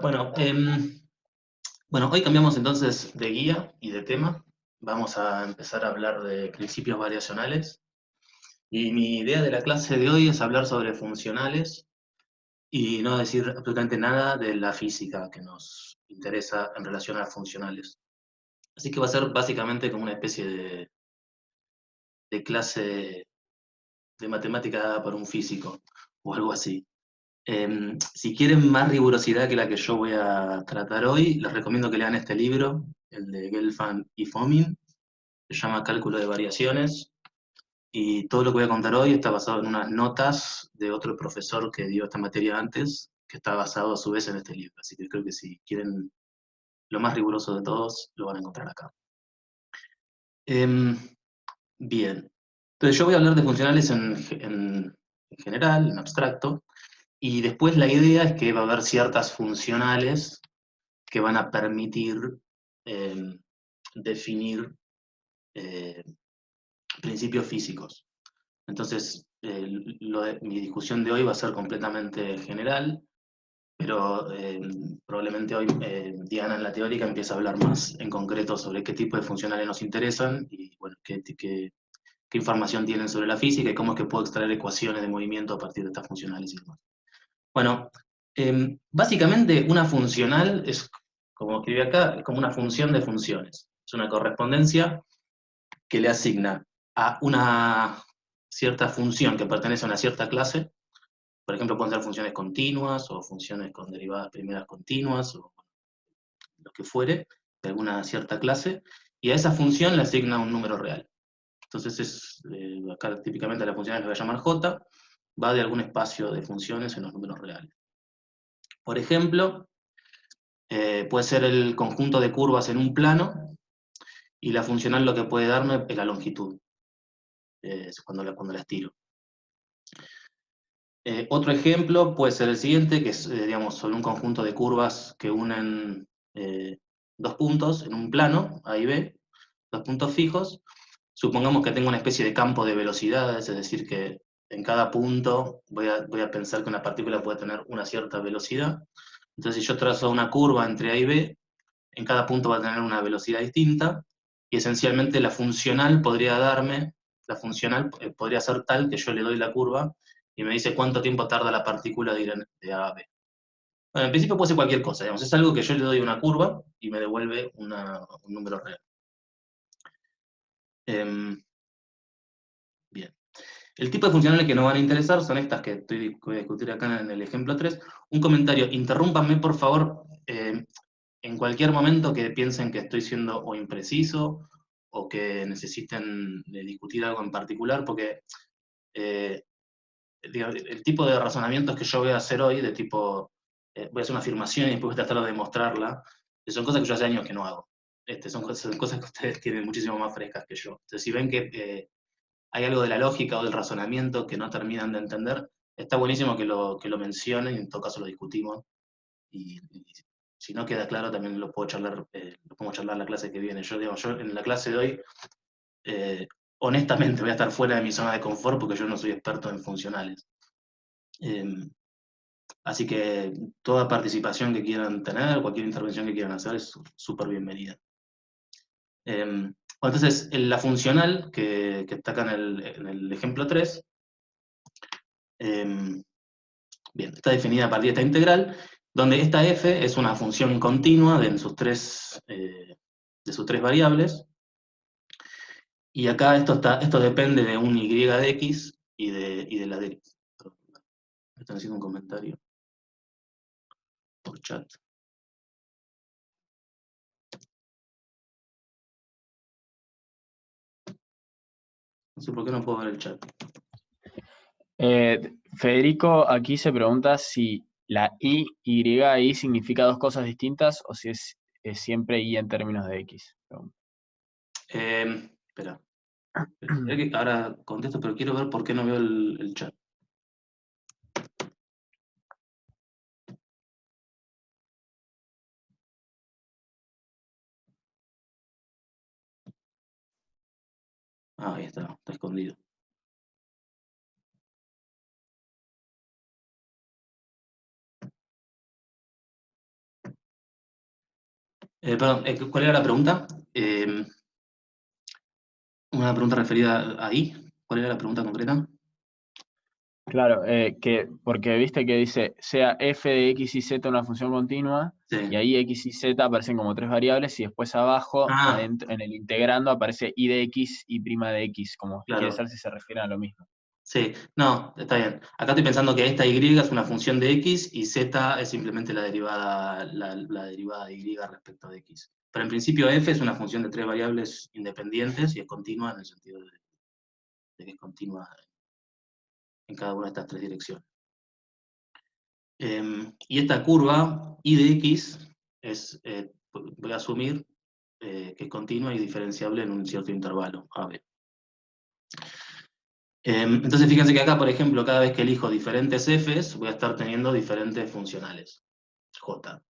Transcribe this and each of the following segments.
Bueno, hoy cambiamos entonces de guía y de tema. Vamos a empezar a hablar de principios variacionales. Y mi idea de la clase de hoy es hablar sobre funcionales y no decir absolutamente nada de la física que nos interesa en relación a las funcionales. Así que va a ser básicamente como una especie de clase de matemática dada por un físico o algo así. Si quieren más rigurosidad que la que yo voy a tratar hoy, les recomiendo que lean este libro, el de Gelfand y Fomin, se llama Cálculo de variaciones, y todo lo que voy a contar hoy está basado en unas notas de otro profesor que dio esta materia antes, que está basado a su vez en este libro. Así que creo que si quieren lo más riguroso de todos, lo van a encontrar acá. Em, bien, entonces yo voy a hablar de funcionales en general, en abstracto, y después la idea es que va a haber ciertas funcionales que van a permitir eh, definir eh, principios físicos. Entonces, mi discusión de hoy va a ser completamente general, pero probablemente hoy Diana en la teórica empieza a hablar más en concreto sobre qué tipo de funcionales nos interesan y bueno, qué información tienen sobre la física y cómo es que puedo extraer ecuaciones de movimiento a partir de estas funcionales y demás. Bueno, básicamente una funcional es, como escribí acá, es como una función de funciones. Es una correspondencia que le asigna a una cierta función que pertenece a una cierta clase. Por ejemplo, pueden ser funciones continuas o funciones con derivadas primeras continuas o lo que fuere, de alguna cierta clase, y a esa función le asigna un número real. Entonces, acá típicamente la función la voy a llamar j, va de algún espacio de funciones en los números reales. Por ejemplo, puede ser el conjunto de curvas en un plano, y la funcional lo que puede darme es la longitud, cuando la estiro. Otro ejemplo puede ser el siguiente, que es, digamos, sobre un conjunto de curvas que unen dos puntos en un plano, A y B, dos puntos fijos. Supongamos que tengo una especie de campo de velocidades, es decir, que en cada punto voy a pensar que una partícula puede tener una cierta velocidad. Entonces, si yo trazo una curva entre A y B, en cada punto va a tener una velocidad distinta, y esencialmente la funcional podría ser tal que yo le doy la curva y me dice cuánto tiempo tarda la partícula de ir de A a B. Bueno, en principio puede ser cualquier cosa, digamos, es algo que yo le doy una curva y me devuelve un número real. Bien. El tipo de funcionales que nos van a interesar son estas que voy a discutir acá en el ejemplo 3. Un comentario, interrúmpanme por favor en cualquier momento que piensen que estoy siendo o impreciso o que necesiten discutir algo en particular, porque eh, el tipo de razonamientos que yo voy a hacer hoy, de tipo, voy a hacer una afirmación y después voy a tratar de demostrarla, son cosas que yo hace años que no hago. Son cosas que ustedes tienen muchísimo más frescas que yo. Entonces, si ven que hay algo de la lógica o del razonamiento que no terminan de entender, está buenísimo que lo mencionen y en todo caso lo discutimos. Y si no queda claro, también lo podemos charlar la clase que viene. Yo en la clase de hoy, eh, honestamente, voy a estar fuera de mi zona de confort porque yo no soy experto en funcionales. Eh, Así que toda participación que quieran tener, cualquier intervención que quieran hacer es súper bienvenida. Entonces, la funcional que está acá en el ejemplo 3, bien, está definida a partir de esta integral, donde esta f es una función continua de sus tres variables, y acá esto depende de un y de x y de la de x. Me están haciendo un comentario por chat. No sé por qué no puedo ver el chat. Federico aquí se pregunta si la I, Y, I significa dos cosas distintas o si es siempre I en términos de X. Espera. Mirá que ahora contesto, pero quiero ver por qué no veo el chat. Ah, ahí está escondido. Perdón, ¿cuál era la pregunta? Una pregunta referida a I. ¿Cuál era la pregunta concreta? Claro, porque viste que dice sea f de x y z una función continua, y Sí. ahí x y z aparecen como tres variables, y después abajo, Ah, adentro, en el integrando, aparece y de x y prima de x, como quiere claro. saber si se refieren a lo mismo. Sí, no, está bien. Acá estoy pensando que esta y es una función de x y z es simplemente la derivada de y respecto de x. Pero en principio f es una función de tres variables independientes y es continua en el sentido de que es continua en cada una de estas tres direcciones. Y esta curva y de x es, voy a asumir que es continua y diferenciable en un cierto intervalo, a b. Entonces fíjense que acá, por ejemplo, cada vez que elijo diferentes f's, voy a estar teniendo diferentes funcionales, j.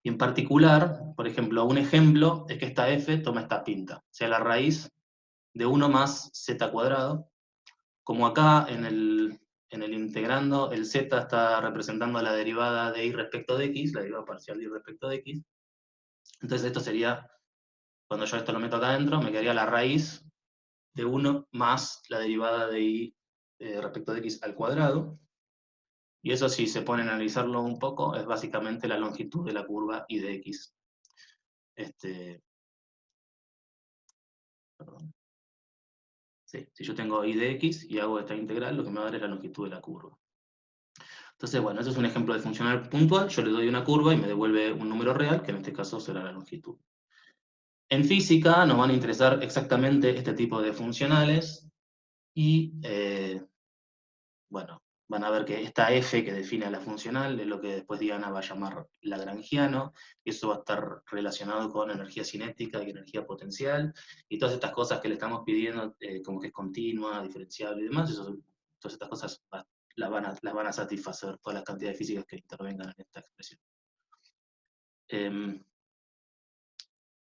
Y en particular, por ejemplo, un ejemplo es que esta f toma esta pinta, o sea, la raíz de 1 más z cuadrado. Como acá en el integrando, el z está representando la derivada de y respecto de x, la derivada parcial de y respecto de x. Entonces esto sería, cuando yo esto lo meto acá adentro, me quedaría la raíz de 1 más la derivada de y respecto de x al cuadrado. Y eso, si se pone a analizarlo un poco, es básicamente la longitud de la curva y de x. Perdón. Sí, si yo tengo y de x y hago esta integral, lo que me va a dar es la longitud de la curva. Entonces, bueno, ese es un ejemplo de funcional puntual. Yo le doy una curva y me devuelve un número real, que en este caso será la longitud. En física nos van a interesar exactamente este tipo de funcionales y, bueno, van a ver que esta f que define a la funcional es lo que después Diana va a llamar lagrangiano, y eso va a estar relacionado con energía cinética y energía potencial, y todas estas cosas que le estamos pidiendo, como que es continua, diferenciable y demás, todas estas cosas las van a satisfacer todas las cantidades físicas que intervengan en esta expresión.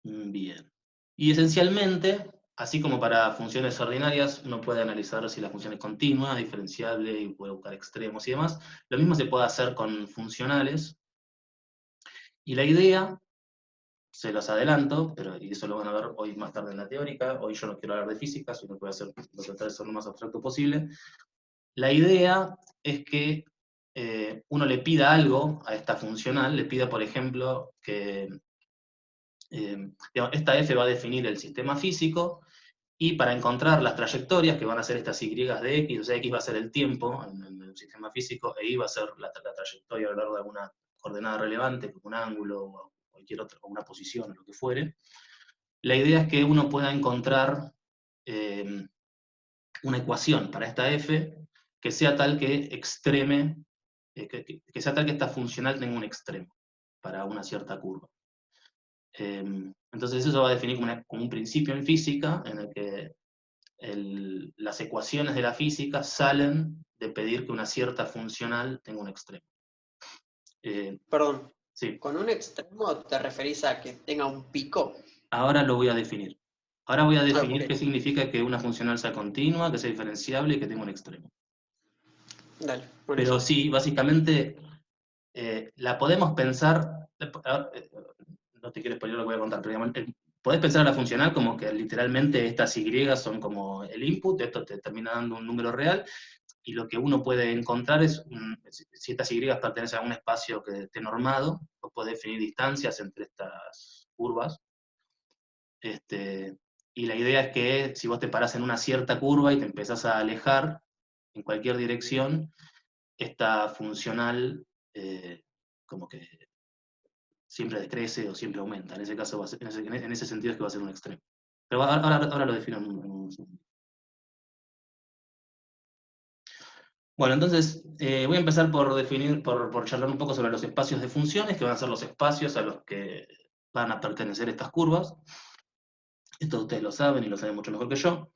Bien. Y esencialmente, así como para funciones ordinarias, uno puede analizar si la función es continua, diferenciable, y puede buscar extremos y demás. Lo mismo se puede hacer con funcionales. Y la idea, se los adelanto, pero y eso lo van a ver hoy más tarde en la teórica, hoy yo no quiero hablar de física, sino que voy a tratar de ser lo más abstracto posible. La idea es que uno le pida algo a esta funcional, le pida, por ejemplo, que digamos, esta f va a definir el sistema físico, y para encontrar las trayectorias, que van a ser estas y de x, o sea, x va a ser el tiempo en el sistema físico, e y va a ser la trayectoria a lo largo de alguna coordenada relevante, como un ángulo o cualquier otra, o una posición, o lo que fuere. La idea es que uno pueda encontrar eh, una ecuación para esta f que sea tal que extreme, que sea tal que esta funcional tenga un extremo para una cierta curva. Entonces eso va a definir como un principio en física en el que las ecuaciones de la física salen de pedir que una cierta funcional tenga un extremo. Perdón, Sí, ¿con un extremo te referís a que tenga un pico? ahora lo voy a definir. Ahora voy a Ah, definir ok, qué significa que una funcional sea continua, que sea diferenciable y que tenga un extremo. dale, Pero buenísimo. sí, básicamente la podemos pensar, no te quiero spoiler lo que voy a contar, pero digamos, podés pensar a la funcional como que literalmente estas y son como el input, esto te termina dando un número real, y lo que uno puede encontrar es, si estas y pertenecen a un espacio que esté normado, o puede definir distancias entre estas curvas. Y la idea es que si vos te parás en una cierta curva y te empezás a alejar en cualquier dirección, esta funcional como que siempre decrece o siempre aumenta. En ese caso, en ese sentido es que va a ser un extremo. Pero ahora lo defino en un segundo. Bueno, entonces voy a empezar por definir, por charlar un poco sobre los espacios de funciones, que van a ser los espacios a los que van a pertenecer estas curvas. Esto ustedes lo saben y lo saben mucho mejor que yo.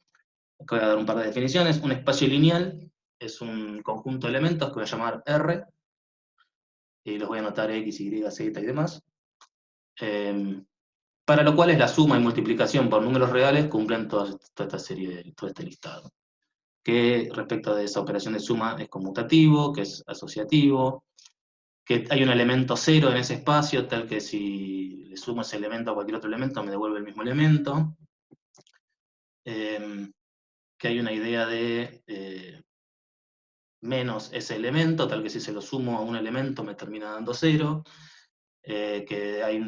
Acá voy a dar un par de definiciones. Un espacio lineal es un conjunto de elementos que voy a llamar R, y los voy a anotar X, Y, Z y demás. Para lo cual es la suma y multiplicación por números reales cumplen toda esta serie, todo este listado. Que respecto de esa operación de suma es conmutativo, que es asociativo, que hay un elemento 0 en ese espacio, tal que si le sumo ese elemento a cualquier otro elemento me devuelve el mismo elemento. Que hay una idea de menos ese elemento, tal que si se lo sumo a un elemento me termina dando 0. Que hay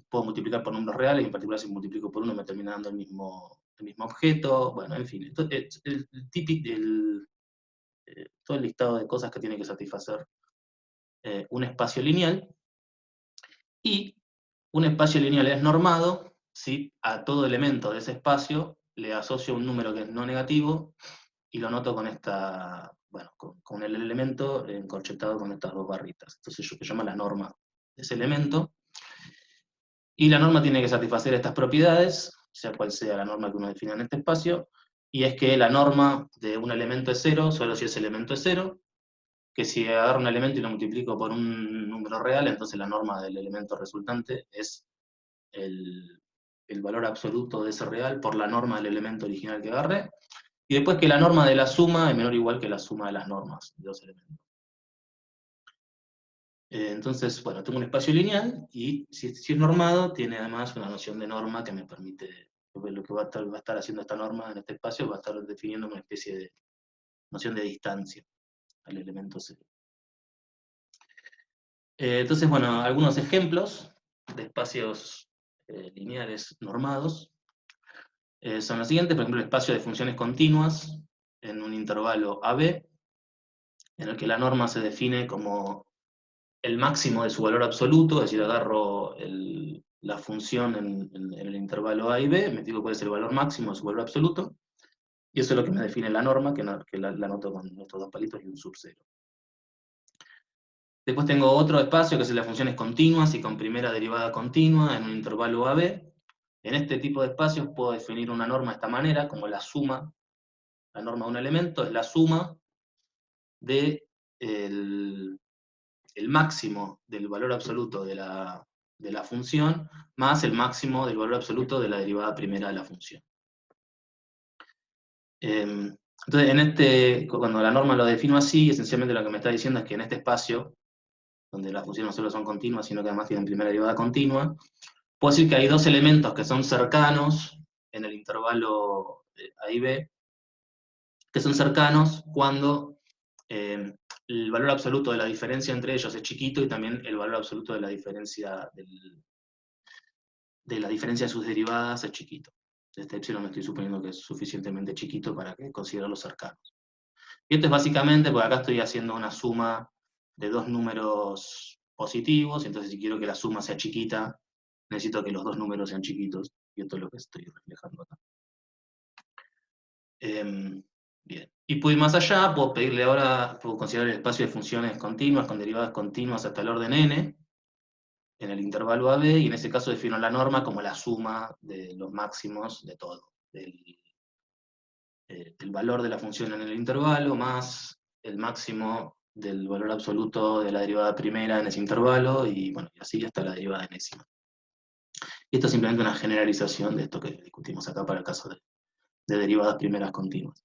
puedo multiplicar por números reales, y en particular si multiplico por 1 me termina dando el mismo objeto. Bueno, en fin, esto es todo el listado de cosas que tiene que satisfacer un espacio lineal. Y un espacio lineal es normado si a todo elemento de ese espacio le asocio un número que es no negativo, y lo noto con esta, bueno, con el elemento encorchetado con estas dos barritas. Entonces se llama la norma de ese elemento. Y la norma tiene que satisfacer estas propiedades, sea cual sea la norma que uno defina en este espacio, y es que la norma de un elemento es 0, solo si ese elemento es 0, que si agarro un elemento y lo multiplico por un número real, entonces la norma del elemento resultante es el valor absoluto de ese real por la norma del elemento original que agarré, y después que la norma de la suma es menor o igual que la suma de las normas de los elementos. Entonces, bueno, tengo un espacio lineal, y si es normado, tiene además una noción de norma que me permite, lo que va a estar haciendo esta norma en este espacio, va a estar definiendo una especie de noción de distancia al elemento 0. Entonces, bueno, algunos ejemplos de espacios lineales normados son los siguientes. Por ejemplo, el espacio de funciones continuas en un intervalo AB, en el que la norma se define como el máximo de su valor absoluto, es decir, agarro la función en el intervalo A y B, me digo cuál es el valor máximo de su valor absoluto, y eso es lo que me define la norma, que la anoto con estos dos palitos y un sub 0. Después tengo otro espacio que es las funciones continuas y con primera derivada continua en un intervalo AB. En este tipo de espacios puedo definir una norma de esta manera, como la suma. La norma de un elemento es la suma de el máximo del valor absoluto de la función más el máximo del valor absoluto de la derivada primera de la función. Entonces, cuando la norma lo defino así, esencialmente lo que me está diciendo es que en este espacio, donde las funciones no solo son continuas, sino que además tienen primera derivada continua, puedo decir que hay dos elementos que son cercanos en el intervalo A y B, que son cercanos cuando el valor absoluto de la diferencia entre ellos es chiquito, y también el valor absoluto de la diferencia de sus derivadas es chiquito. Este epsilon me estoy suponiendo que es suficientemente chiquito para considerarlos cercanos. Y esto es básicamente porque acá estoy haciendo una suma de dos números positivos, entonces si quiero que la suma sea chiquita, necesito que los dos números sean chiquitos, y esto es lo que estoy reflejando acá. Bien. Y puedo ir más allá, puedo considerar el espacio de funciones continuas con derivadas continuas hasta el orden n, en el intervalo AB, y en ese caso defino la norma como la suma de los máximos de todo, del valor de la función en el intervalo, más el máximo del valor absoluto de la derivada primera en ese intervalo, y bueno, y así hasta la derivada enésima. Y esto es simplemente una generalización de esto que discutimos acá para el caso de derivadas primeras continuas.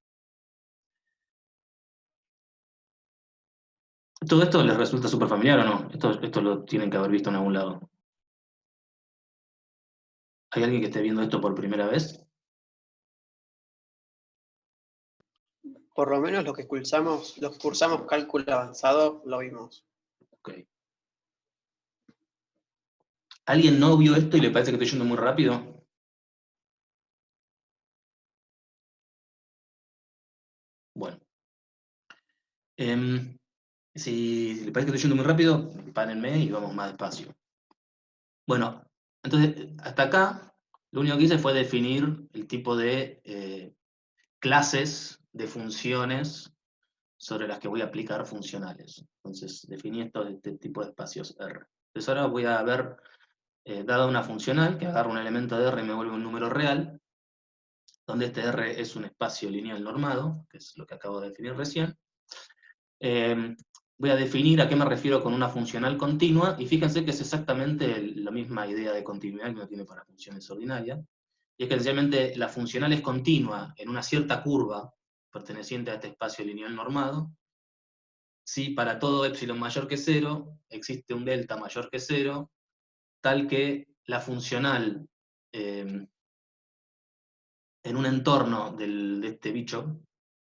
¿Todo esto les resulta súper familiar o no? Esto lo tienen que haber visto en algún lado. ¿Hay alguien que esté viendo esto por primera vez? Por lo menos los que cursamos cálculo avanzado, lo vimos. Ok. ¿Alguien no vio esto y le parece que estoy yendo muy rápido? Bueno. Si le parece que estoy yendo muy rápido, párenme y vamos más despacio. Bueno, entonces, hasta acá, lo único que hice fue definir el tipo de clases de funciones sobre las que voy a aplicar funcionales. Entonces, definí este tipo de espacios R. Entonces ahora voy a ver, dada una funcional, que agarra un elemento de R y me vuelve un número real, donde este R es un espacio lineal normado, que es lo que acabo de definir recién. Voy a definir a qué me refiero con una funcional continua, y fíjense que es exactamente la misma idea de continuidad que uno tiene para funciones ordinarias, y es que esencialmente la funcional es continua en una cierta curva perteneciente a este espacio lineal normado, si para todo epsilon mayor que 0 existe un delta mayor que 0, tal que la funcional en un entorno de este bicho,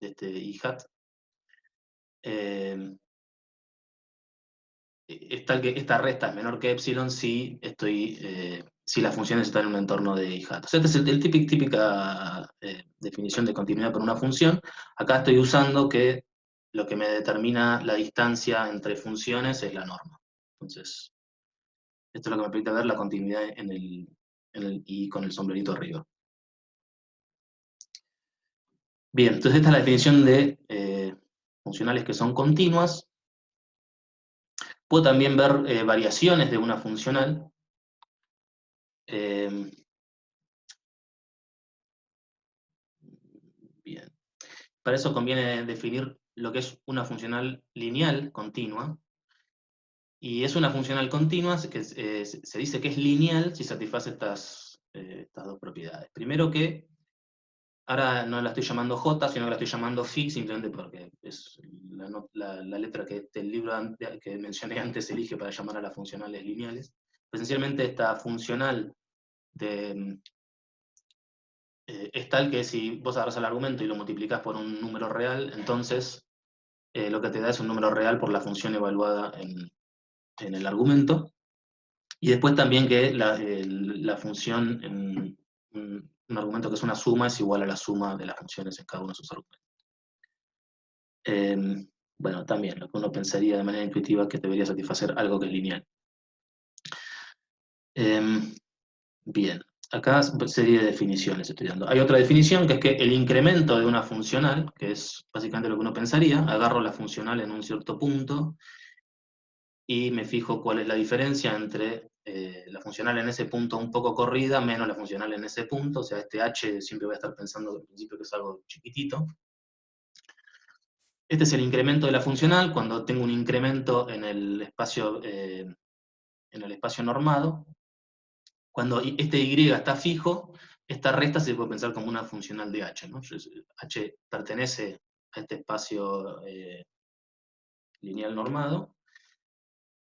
de este i hat, es tal que esta resta es menor que epsilon si si las funciones están en un entorno de i hat. O sea, esta es el típica definición de continuidad por una función. Acá estoy usando que lo que me determina la distancia entre funciones es la norma. Entonces, esto es lo que me permite ver la continuidad en el i con el sombrerito arriba. Bien, entonces esta es la definición de funcionales que son continuas. Puedo también ver variaciones de una funcional. Bien. Para eso conviene definir lo que es una funcional lineal continua. Y es una funcional continua que se dice que es lineal si satisface estas dos propiedades. Primero que, ahora no la estoy llamando J, sino que la estoy llamando Phi, simplemente porque es la letra que el libro que mencioné antes elige para llamar a las funcionales lineales. Esencialmente esta funcional es tal que si vos agarrás el argumento y lo multiplicás por un número real, entonces lo que te da es un número real por la función evaluada en el argumento. Y después también que la función en un argumento que es una suma es igual a la suma de las funciones en cada uno de sus argumentos. Bueno, también lo que uno pensaría de manera intuitiva que debería satisfacer algo que es lineal. Bien, acá serie de definiciones estoy dando. Hay otra definición que es que el incremento de una funcional, que es básicamente lo que uno pensaría, agarro la funcional en un cierto punto y me fijo cuál es la diferencia entre la funcional en ese punto un poco corrida menos la funcional en ese punto, o sea, este h siempre voy a estar pensando al principio que es algo chiquitito. Este es el incremento de la funcional cuando tengo un incremento en el espacio normado. Cuando este y está fijo, esta resta se puede pensar como una funcional de h, ¿no? H pertenece a este espacio lineal normado,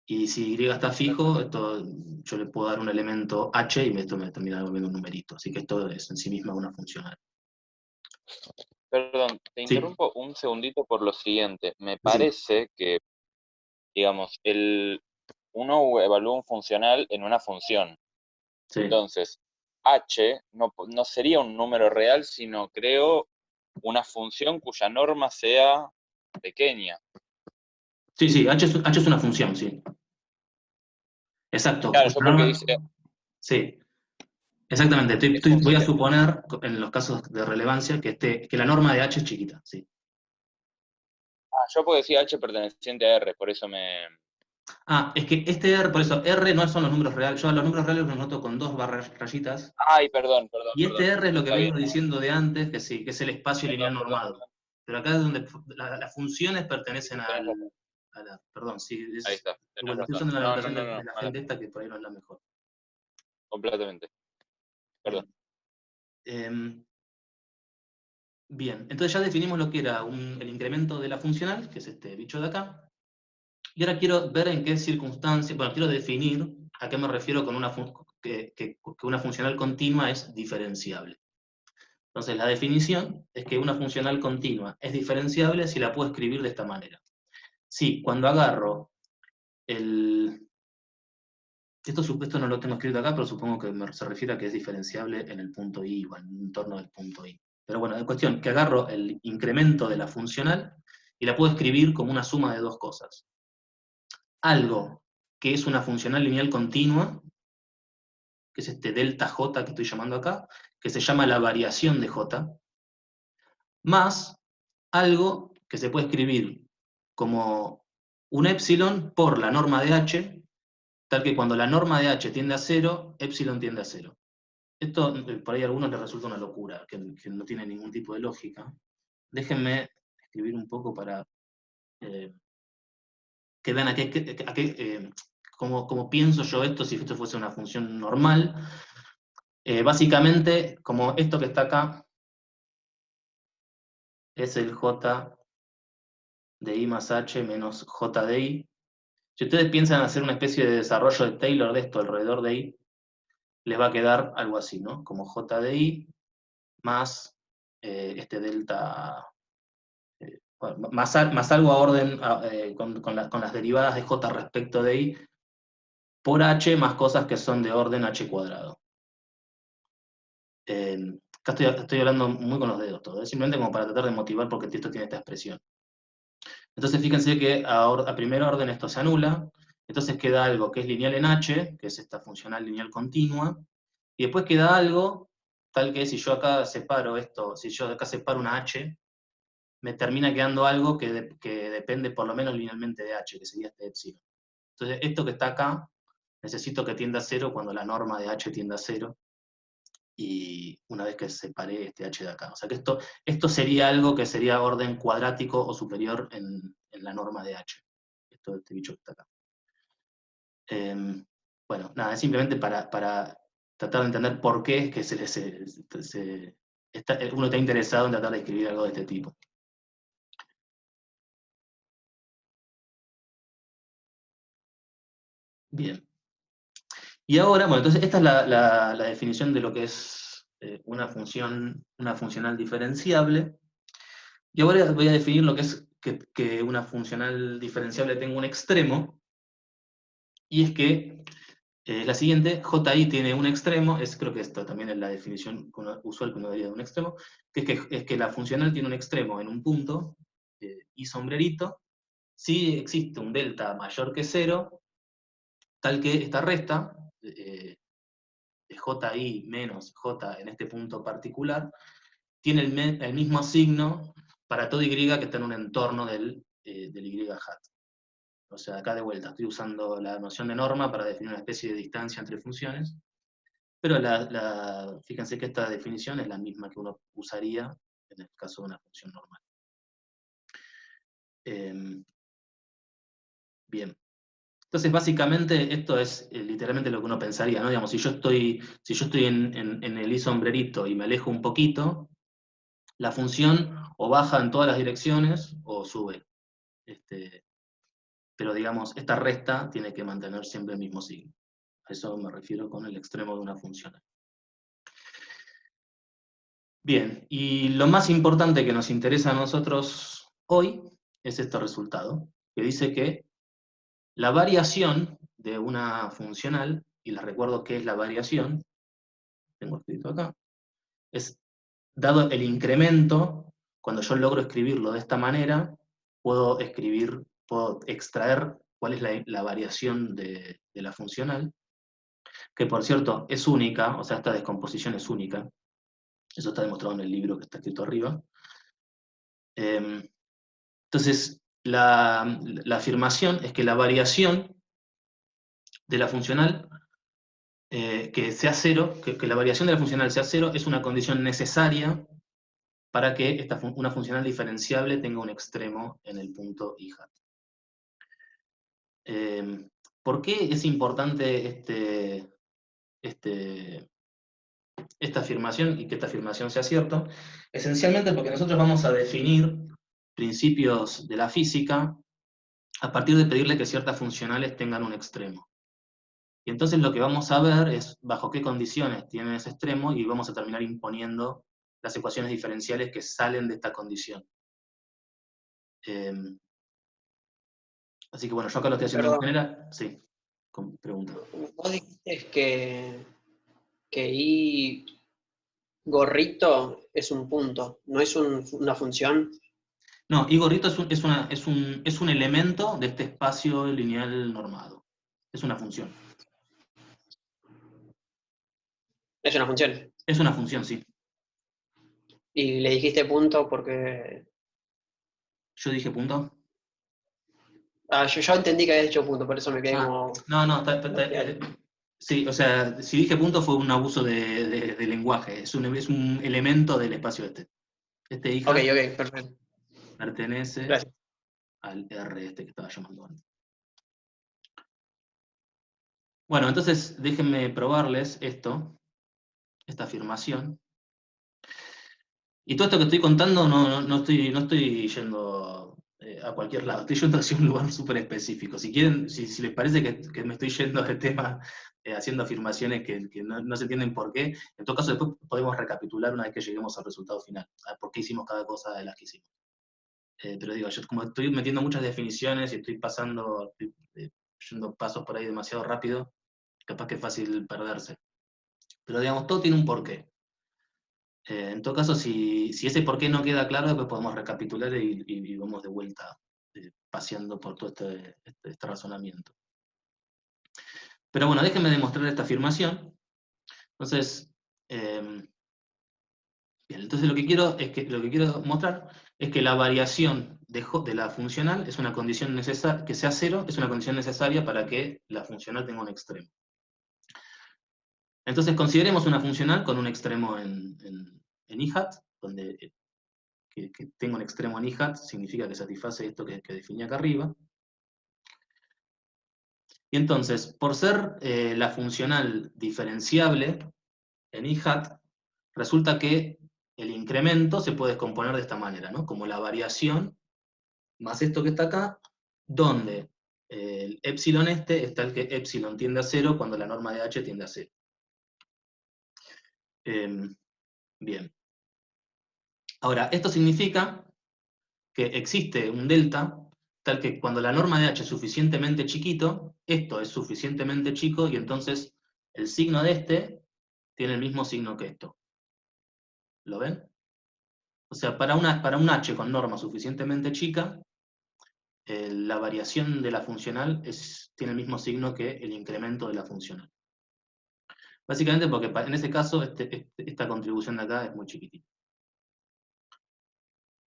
y si y está fijo, yo le puedo dar un elemento h y esto me termina volviendo un numerito. Así que esto es en sí misma una funcional. Perdón, te Sí. interrumpo un segundito por lo siguiente. Me Sí. parece que, digamos, uno evalúa un funcional en una función. Sí. Entonces, h no sería un número real, sino creo una función cuya norma sea pequeña. Sí, h es una función, sí. Exacto. Claro, yo porque dice... Sí, exactamente. Voy a suponer, en los casos de relevancia, que la norma de h es chiquita, sí. Yo porque decía h perteneciente a R, por eso me... Es que este R, por eso, R no son los números reales. Yo a los números reales los noto con 2 rayitas. Ay, perdón. Y este R es lo que Está vengo bien. diciendo de antes, que sí, que es el espacio lineal Perdón. normado. Pero acá es donde las funciones pertenecen perdón, sí, Ahí está, tenés estoy razón. usando la No, notación de la mala. gente esta que por ahí no es la mejor. Completamente. Perdón. Bien, entonces ya definimos lo que era el incremento de la funcional, que es este bicho de acá. Y ahora quiero ver en qué circunstancias, bueno, quiero definir a qué me refiero con que una funcional continua es diferenciable. Entonces la definición es que una funcional continua es diferenciable si la puedo escribir de esta manera. Sí, cuando agarro esto no lo tengo escrito acá, pero supongo que se refiere a que es diferenciable en el punto i o en el entorno del punto i. Pero bueno, en cuestión, que agarro el incremento de la funcional y la puedo escribir como una suma de dos cosas. Algo que es una funcional lineal continua, que es este delta j que estoy llamando acá, que se llama la variación de j, más algo que se puede escribir como un epsilon por la norma de h, tal que cuando la norma de h tiende a 0, epsilon tiende a 0. Esto por ahí a algunos les resulta una locura, que no tiene ningún tipo de lógica. Déjenme escribir un poco para que vean cómo pienso yo esto si esto fuese una función normal. Básicamente, como esto que está acá es el j de I más H menos J de I. Si ustedes piensan hacer una especie de desarrollo de Taylor de esto alrededor de I, les va a quedar algo así, ¿no? Como J de I más este delta, bueno, más algo a orden con las derivadas de J respecto de I, por H más cosas que son de orden H cuadrado. Acá estoy hablando muy con los dedos todo, simplemente como para tratar de motivar porque esto tiene esta expresión. Entonces fíjense que a primer orden esto se anula, entonces queda algo que es lineal en H, que es esta funcional lineal continua, y después queda algo tal que si yo acá separo esto, si yo acá separo una H, me termina quedando algo que depende por lo menos linealmente de H, que sería este epsilon. Entonces esto que está acá, necesito que tienda a 0 cuando la norma de H tienda a 0, y una vez que separé este H de acá. O sea que esto sería algo que sería orden cuadrático o superior en la norma de H. Este bicho que está acá. Bueno, nada, es simplemente para tratar de entender por qué es que uno está interesado en tratar de escribir algo de este tipo. Bien. Y ahora, bueno, entonces esta es la definición de lo que es una funcional diferenciable. Y ahora voy a definir lo que es que una funcional diferenciable tenga un extremo, y es que la siguiente, JI tiene un extremo, creo que esto también es la definición usual que uno daría de un extremo, que es que la funcional tiene un extremo en un punto, y sombrerito, si existe un delta mayor que 0, tal que esta resta, de JI menos J en este punto particular, tiene el mismo signo para todo Y que está en un entorno del Y hat. O sea, acá de vuelta estoy usando la noción de norma para definir una especie de distancia entre funciones, pero fíjense que esta definición es la misma que uno usaría en el caso de una función normal. Bien. Entonces, básicamente, esto es literalmente lo que uno pensaría, ¿no? Digamos, si yo estoy en el I sombrerito y me alejo un poquito, la función o baja en todas las direcciones o sube. Pero digamos, esta resta tiene que mantener siempre el mismo signo. A eso me refiero con el extremo de una función. Bien, y lo más importante que nos interesa a nosotros hoy es este resultado, que dice que la variación de una funcional, y les recuerdo qué es la variación, tengo escrito acá, es dado el incremento, cuando yo logro escribirlo de esta manera, puedo extraer cuál es la variación de la funcional, que por cierto es única, o sea, esta descomposición es única, eso está demostrado en el libro que está escrito arriba. Entonces, la afirmación es que la variación de la funcional, que sea cero, que la variación de la funcional sea cero, es una condición necesaria para que una funcional diferenciable tenga un extremo en el punto I hat. ¿Por qué es importante esta afirmación y que esta afirmación sea cierta? Esencialmente porque nosotros vamos a definir principios de la física a partir de pedirle que ciertas funcionales tengan un extremo. Y entonces lo que vamos a ver es bajo qué condiciones tienen ese extremo y vamos a terminar imponiendo las ecuaciones diferenciales que salen de esta condición. Así que bueno, yo acá lo estoy haciendo de manera... Sí, pregunta. Vos dijiste que I gorrito es un punto, no es una función. No, I gorrito es un elemento de este espacio lineal normado. Es una función. Es una función. Es una función, sí. Y le dijiste punto porque... ¿Yo dije punto? yo entendí que habías dicho punto, por eso me quedé como... No, sí, o sea, si dije punto fue un abuso de lenguaje. Es un elemento del espacio este. Este I hat Ok, perfecto. pertenece Gracias. al R este que estaba llamando antes. Bueno, entonces déjenme probarles esta afirmación. Y todo esto que estoy contando no estoy yendo a cualquier lado. Estoy yendo hacia un lugar súper específico. Si quieren, si les parece que me estoy yendo de tema haciendo afirmaciones que no se entienden por qué, en todo caso después podemos recapitular una vez que lleguemos al resultado final, a por qué hicimos cada cosa de las que hicimos. Pero digo, yo como estoy metiendo muchas definiciones y estoy yendo pasos por ahí demasiado rápido, capaz que es fácil perderse. Pero digamos, todo tiene un porqué. En todo caso, si ese porqué no queda claro, después podemos recapitular y vamos de vuelta paseando por todo este razonamiento. Pero bueno, déjenme demostrar esta afirmación. Entonces, bien, entonces lo que quiero mostrar es que la variación de la funcional es una condición necesaria, que sea cero, es una condición necesaria para que la funcional tenga un extremo. Entonces consideremos una funcional con un extremo en i-hat, donde que tenga un extremo en i-hat significa que satisface esto que definí acá arriba. Y entonces, por ser la funcional diferenciable en i-hat, resulta que el incremento se puede descomponer de esta manera, ¿no? Como la variación más esto que está acá, donde el epsilon es tal que epsilon tiende a 0 cuando la norma de h tiende a 0. Bien. Ahora, esto significa que existe un delta tal que cuando la norma de h es suficientemente chiquito, esto es suficientemente chico y entonces el signo de este tiene el mismo signo que esto. ¿Lo ven? O sea, para un h con norma suficientemente chica, la variación de la funcional tiene el mismo signo que el incremento de la funcional. Básicamente porque en ese caso esta contribución de acá es muy chiquitita.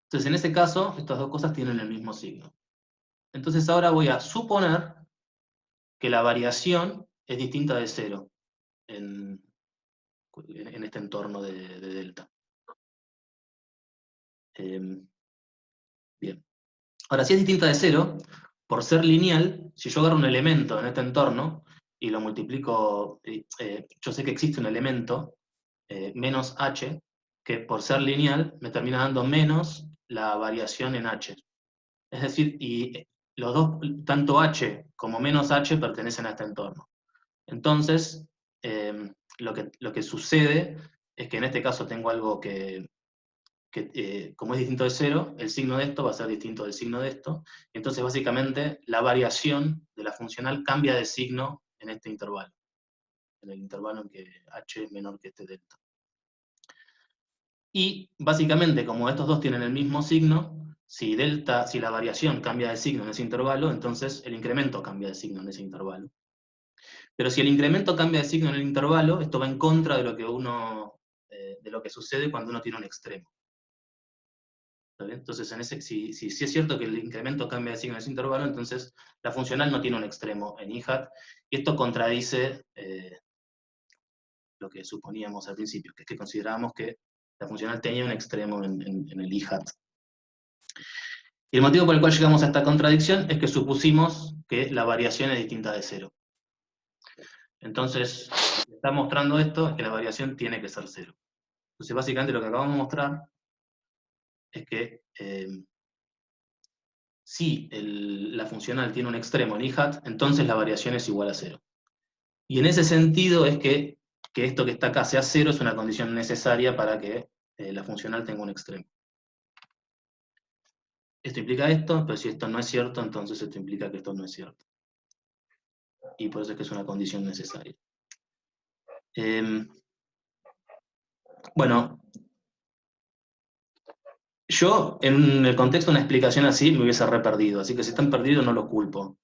Entonces en ese caso estas dos cosas tienen el mismo signo. Entonces ahora voy a suponer que la variación es distinta de 0 en este entorno de delta. Bien. Ahora, si es distinta de 0, por ser lineal, si yo agarro un elemento en este entorno y lo multiplico, yo sé que existe un elemento, menos h, que por ser lineal me termina dando menos la variación en h. Es decir, y los dos, tanto h como menos h, pertenecen a este entorno. Entonces, lo que sucede es que en este caso tengo algo que como es distinto de 0, el signo de esto va a ser distinto del signo de esto. Entonces, básicamente, la variación de la funcional cambia de signo en este intervalo. En el intervalo en que h es menor que este delta. Y, básicamente, como estos dos tienen el mismo signo, si la variación cambia de signo en ese intervalo, entonces el incremento cambia de signo en ese intervalo. Pero si el incremento cambia de signo en el intervalo, esto va en contra de lo que sucede cuando uno tiene un extremo. Entonces, si es cierto que el incremento cambia de signo en ese intervalo, entonces la funcional no tiene un extremo en i-hat, y esto contradice lo que suponíamos al principio, que es que considerábamos que la funcional tenía un extremo en el i-hat. Y el motivo por el cual llegamos a esta contradicción es que supusimos que la variación es distinta de 0. Entonces, lo que está mostrando esto es que la variación tiene que ser 0. Entonces, básicamente lo que acabamos de mostrar es que si la funcional tiene un extremo en i-hat, entonces la variación es igual a 0. Y en ese sentido es que esto que está acá sea 0 es una condición necesaria para que la funcional tenga un extremo. Esto implica esto, pero si esto no es cierto, entonces esto implica que esto no es cierto. Y por eso es que es una condición necesaria. Bueno, yo en el contexto de una explicación así me hubiese perdido, así que si están perdidos no los culpo.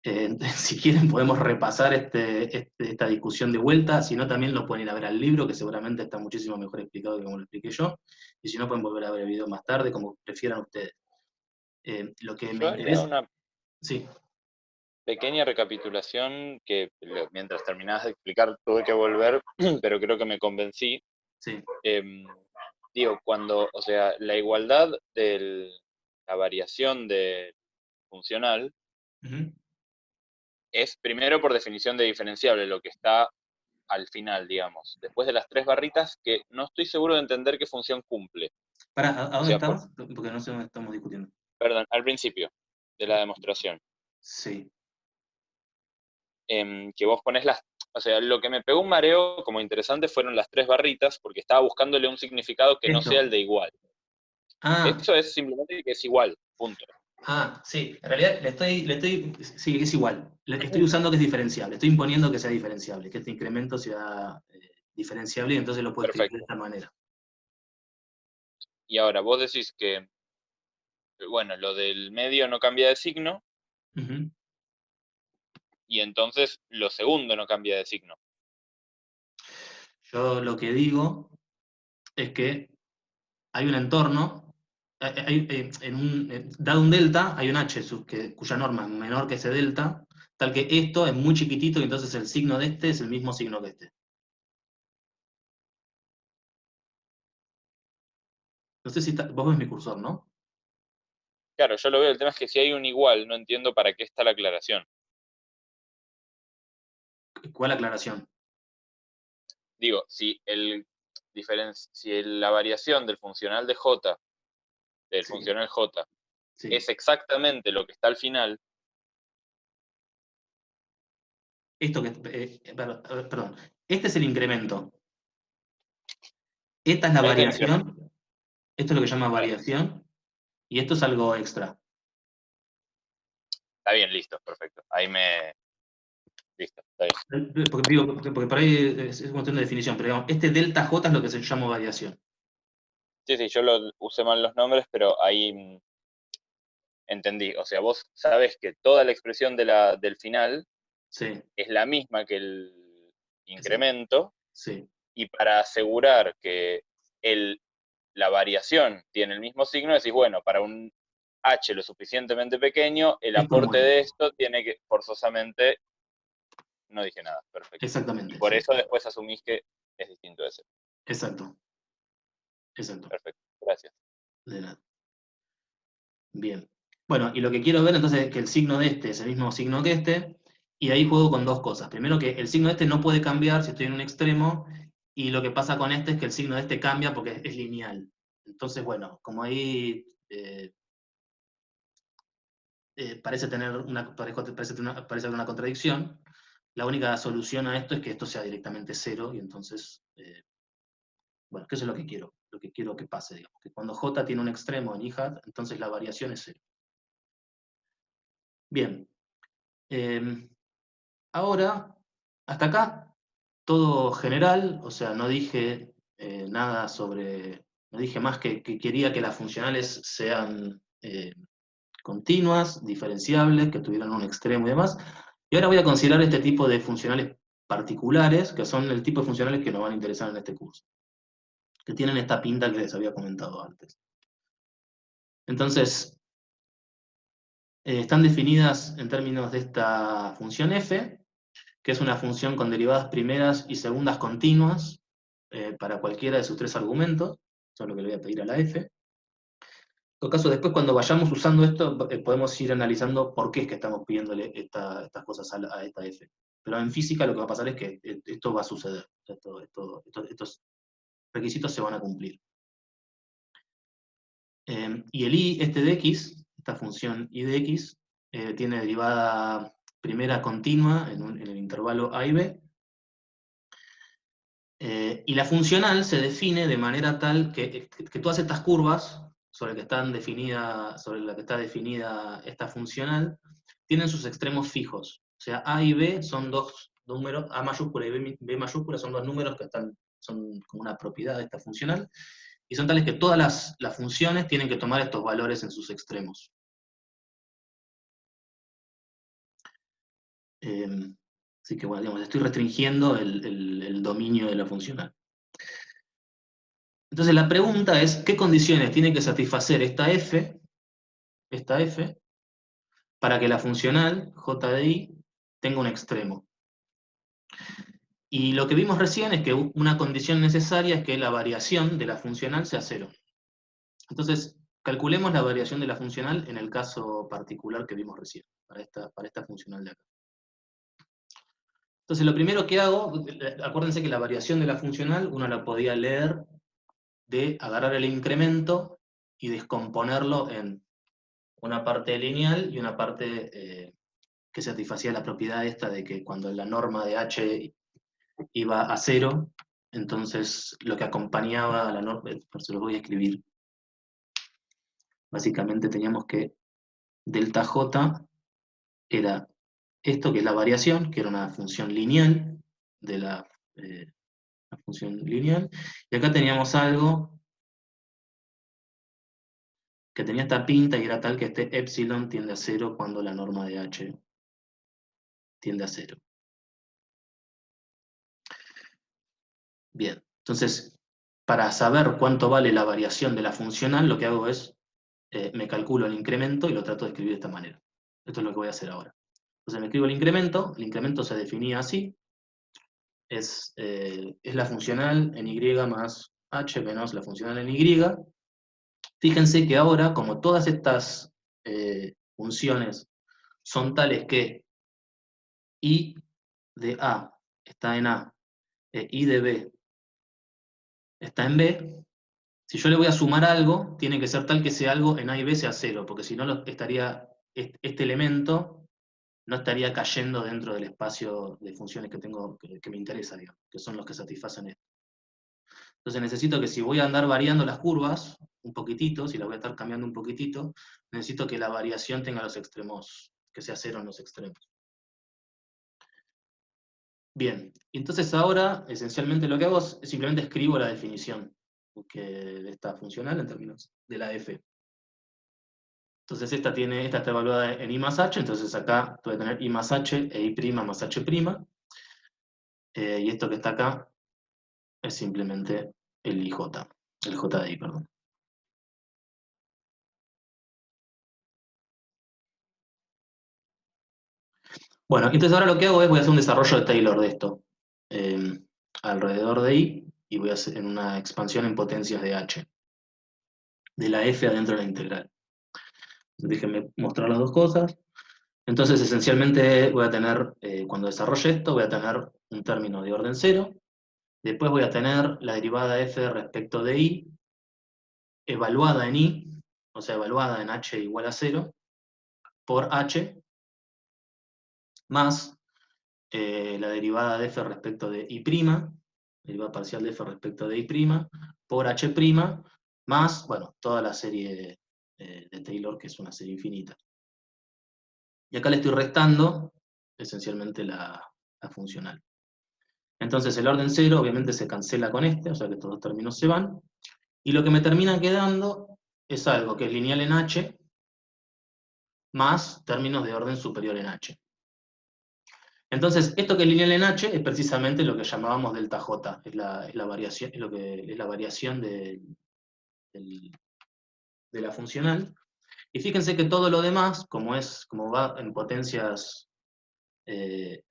Si quieren podemos repasar esta discusión de vuelta, si no también lo pueden ir a ver al libro, que seguramente está muchísimo mejor explicado que como lo expliqué yo, y si no pueden volver a ver el video más tarde, como prefieran ustedes. Lo que me Yo haría interesa... una Sí, pequeña recapitulación que mientras terminabas de explicar tuve que volver, pero creo que me convencí. sí. Digo, o sea, la igualdad de la variación funcional Ujú. es primero por definición de diferenciable, lo que está al final, digamos. Después de las 3 barritas, que no estoy seguro de entender qué función cumple. ¿A O dónde sea, estabas? Porque no sé dónde estamos discutiendo. Perdón, al principio de la demostración. Sí. Que vos pones o sea, lo que me pegó un mareo como interesante fueron las 3 barritas, porque estaba buscándole un significado que no Esto. sea el de igual. Ah, Eso es simplemente que es igual, punto. sí. En realidad sí, es igual. Le estoy usando que es diferenciable. Estoy imponiendo que sea diferenciable, que este incremento sea diferenciable y entonces lo puedo escribir de Perfecto. esta manera. Y ahora vos decís que, bueno, lo del medio no cambia de signo, Ujú. y entonces lo segundo no cambia de signo. Yo lo que digo es que hay un entorno, dado un delta, hay un h cuya norma es menor que ese delta, tal que esto es muy chiquitito y entonces el signo de este es el mismo signo que este. No sé si vos ves mi cursor, ¿no? Claro, yo lo veo, el tema es que si hay un igual, no entiendo para qué está la aclaración. ¿Cuál aclaración? Digo, si la variación del funcional de J, del Sí, funcional J, sí. es exactamente lo que está al final, Esto que, perdón, este es el incremento. Esta es la es el incremento. variación, esto es lo que se llama Claro, variación, y esto es algo extra. está bien, listo, perfecto. Listo, está bien. Porque por ahí es cuestión de definición, pero digamos, este delta J es lo que se llama variación. Sí, sí, yo usé mal los nombres, pero ahí entendí. O sea, vos sabés que toda la expresión del final Sí, es la misma que el exacto. incremento, Sí, y para asegurar que la variación tiene el mismo signo, decís, bueno, para un h lo suficientemente pequeño, el es como aporte de esto. esto tiene que forzosamente, no dije nada, perfecto. Y Exactamente, por sí. eso después asumís que es distinto ese. Exacto, exacto. Perfecto, gracias. De nada. Bien. Bueno, y lo que quiero ver entonces es que el signo de este es el mismo signo que este, y ahí juego con dos cosas. Primero, que el signo de este no puede cambiar si estoy en un extremo, y lo que pasa con este es que el signo de este cambia porque es lineal. Entonces, bueno, como ahí parece tener una contradicción, la única solución a esto es que esto sea directamente cero, y entonces, bueno, que eso es lo que quiero que pase, digamos, que cuando j tiene un extremo en i hat, entonces la variación es cero. Bien. Ahora, hasta acá, todo general, o sea, no dije nada sobre, no dije más que quería que las funcionales sean continuas, diferenciables, que tuvieran un extremo y demás. Y ahora voy a considerar este tipo de funcionales particulares, que son el tipo de funcionales que nos van a interesar en este curso, que tienen esta pinta que les había comentado antes. Entonces, están definidas en términos de esta función f, que es una función con derivadas primeras y segundas continuas para cualquiera de sus tres argumentos. Eso es lo que le voy a pedir a la f. En todo caso, después cuando vayamos usando esto, podemos ir analizando por qué es que estamos pidiéndole estas cosas a esta f. Pero en física lo que va a pasar es que esto va a suceder. Estos requisitos se van a cumplir. Y el i este de x, esta función i de x, tiene derivada primera continua en el intervalo a y b, y la funcional se define de manera tal que todas estas curvas sobre la que está definida esta funcional tienen sus extremos fijos. O sea, a y b son dos números, a mayúscula y b mayúscula son dos números que son como una propiedad de esta funcional, y son tales que todas las funciones tienen que tomar estos valores en sus extremos. Así que bueno, digamos, estoy restringiendo el dominio de la funcional. Entonces la pregunta es, ¿qué condiciones tiene que satisfacer esta f, para que la funcional j de i tenga un extremo? Y lo que vimos recién es que una condición necesaria es que la variación de la funcional sea cero. Entonces, calculemos la variación de la funcional en el caso particular que vimos recién, para esta funcional de acá. Entonces, lo primero que hago, acuérdense que la variación de la funcional uno la podía leer de agarrar el incremento y descomponerlo en una parte lineal y una parte que satisfacía la propiedad esta de que cuando la norma de h iba a 0, entonces lo que acompañaba a la norma, por eso lo voy a escribir. Básicamente teníamos que delta j era esto que es la variación, que era una función lineal de la función lineal, y acá teníamos algo que tenía esta pinta y era tal que este epsilon tiende a 0 cuando la norma de h tiende a 0. Bien, entonces, para saber cuánto vale la variación de la funcional, lo que hago es, me calculo el incremento y lo trato de escribir de esta manera. Esto es lo que voy a hacer ahora. Entonces me escribo el incremento se definía así, es la funcional en y más h menos la funcional en y. Fíjense que ahora, como todas estas funciones son tales que y de A está en A, y de B está en B, si yo le voy a sumar algo, tiene que ser tal que ese algo en A y B sea 0, porque si no este elemento no estaría cayendo dentro del espacio de funciones que tengo, que me interesa, digamos, que son los que satisfacen esto. Entonces necesito que si voy a andar variando las curvas un poquitito, si las voy a estar cambiando un poquitito, necesito que la variación tenga los extremos, que sea 0 en los extremos. Bien, entonces ahora esencialmente lo que hago es simplemente escribo la definición de esta funcional en términos de la f. Entonces esta está evaluada en I más h, entonces acá voy a tener I más h e I' más h', y esto que está acá es simplemente el IJ, el J de I, perdón. Bueno, entonces ahora lo que hago es, voy a hacer un desarrollo de Taylor de esto, alrededor de I, y voy a hacer en una expansión en potencias de h, de la f adentro de la integral. Déjenme mostrar las dos cosas. Entonces, esencialmente voy a tener, cuando desarrolle esto, voy a tener un término de orden 0, después voy a tener la derivada f respecto de I, evaluada en I, o sea, evaluada en h igual a 0, por h, más la derivada de f respecto de I', derivada parcial de f respecto de I', por h', más, bueno, toda la serie de Taylor, que es una serie infinita. Y acá le estoy restando, esencialmente, la funcional. Entonces el orden 0 obviamente se cancela con este, o sea que estos dos términos se van, y lo que me termina quedando es algo que es lineal en h, más términos de orden superior en h. Entonces, esto que es lineal en h es precisamente lo que llamábamos delta j, es la variación, es la variación de la funcional. Y fíjense que todo lo demás, como va en potencias 2